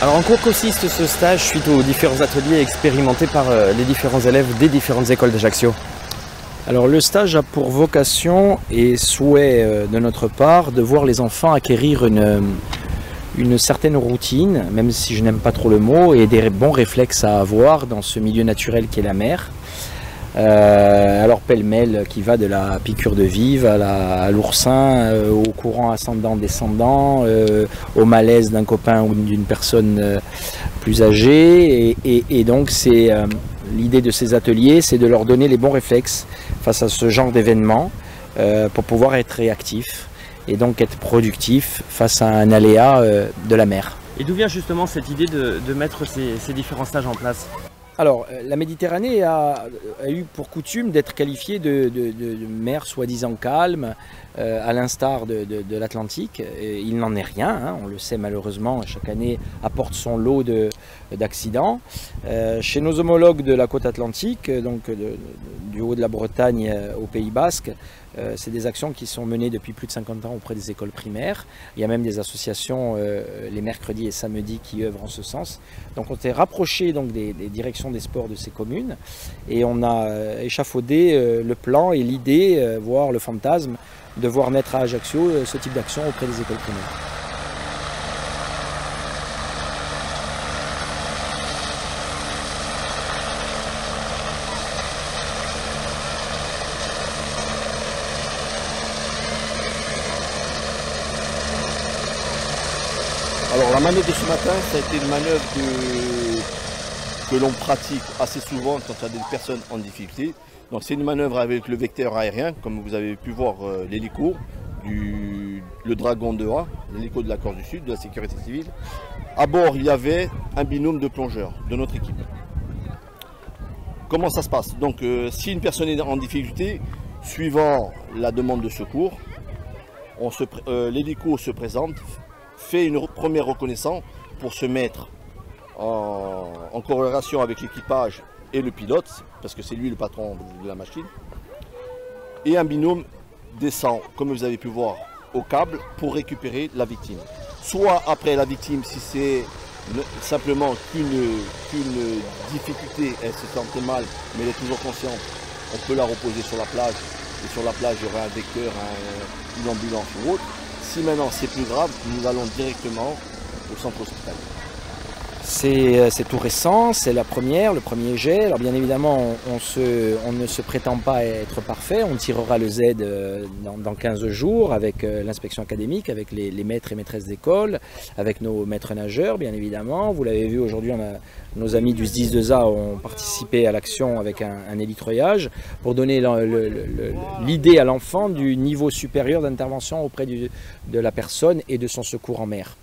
Alors en quoi consiste ce stage suite aux différents ateliers expérimentés par les différents élèves des différentes écoles d'Ajaccio? Alors le stage a pour vocation et souhait de notre part de voir les enfants acquérir une certaine routine, même si je n'aime pas trop le mot, et des bons réflexes à avoir dans ce milieu naturel qu'est la mer. Alors pêle-mêle qui va de la piqûre de vive à l'oursin, au courant ascendant-descendant, au malaise d'un copain ou d'une personne plus âgée. Et donc c'est l'idée de ces ateliers, c'est de leur donner les bons réflexes face à ce genre d'événement pour pouvoir être réactif et donc être productif face à un aléa de la mer. Et d'où vient justement cette idée de mettre ces différents stages en place? Alors, la Méditerranée a eu pour coutume d'être qualifiée de mer soi-disant calme, à l'instar de l'Atlantique. Il n'en est rien, hein, on le sait malheureusement, chaque année apporte son lot d'accidents. Chez nos homologues de la côte atlantique, donc du haut de la Bretagne au Pays Basque, c'est des actions qui sont menées depuis plus de 50 ans auprès des écoles primaires. Il y a même des associations les mercredis et samedis qui œuvrent en ce sens. Donc on s'est rapproché donc, des directions des sports de ces communes et on a échafaudé le plan et l'idée, voire le fantasme, de voir naître à Ajaccio ce type d'action auprès des écoles primaires. Alors la manœuvre de ce matin, ça a été une manœuvre que l'on pratique assez souvent quand il y a des personnes en difficulté. Donc c'est une manœuvre avec le vecteur aérien, comme vous avez pu voir l'hélico, le Dragon 2A, l'hélico de la Corse du Sud, de la sécurité civile. À bord, il y avait un binôme de plongeurs de notre équipe. Comment ça se passe? Donc si une personne est en difficulté, suivant la demande de secours, l'hélico se présente, fait une première reconnaissance pour se mettre en corrélation avec l'équipage et le pilote, parce que c'est lui le patron de la machine. Et un binôme descend, comme vous avez pu voir, au câble pour récupérer la victime. Soit après la victime, si c'est simplement qu'une difficulté, elle se sentait mal, mais elle est toujours consciente, on peut la reposer sur la plage. Et sur la plage, il y aura un vecteur, une ambulance ou autre. Si maintenant c'est plus grave, nous allons directement au centre hospitalier. C'est tout récent, c'est le premier jet. Alors bien évidemment, on ne se prétend pas être parfait. On tirera le Z dans 15 jours avec l'inspection académique, avec les maîtres et maîtresses d'école, avec nos maîtres nageurs, bien évidemment. Vous l'avez vu aujourd'hui, nos amis du SDIS-2A ont participé à l'action avec un hélitreuillage pour donner l'idée à l'enfant du niveau supérieur d'intervention auprès de la personne et de son secours en mer.